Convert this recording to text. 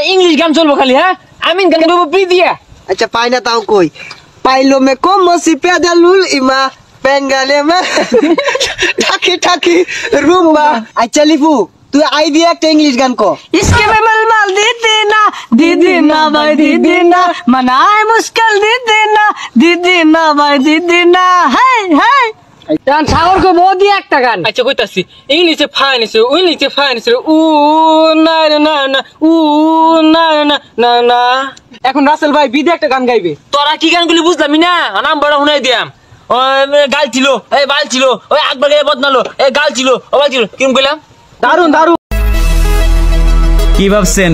English गान चलबो खाली हां आमीन गान गाबो प्रीतिया अच्छा पाई ना ताऊ कोई पाइलो में como si pedalul ima Bengali में ठाकी ठाकी रूम्बा अच्छा लिफू तू आई दिया एक इंग्लिश गान को इसके में मलमल दीदी ना भाई दीदी ना मनाए मुश्किल दीदी ना भाई दीदी ना हाय हाय जान सागर को बहुत ही একটা গান আচ্ছা কইতাছি ইংলিশে ফাইন আছে ইংলিশে ফাইন আছে উ না না না উ না না না না এখন রাসেল ভাই বিদে একটা গান গাইবে তোরা কি গানগুলি বুঝলামই না নাম বড় শুনাই দিয়াম ওই গাল ছিল এই বাল ছিল ওই আকবার গায়ে বদনালো এই গাল ছিল ও বাল ছিল কি কইলাম দারুন দারুন কি ভাবছেন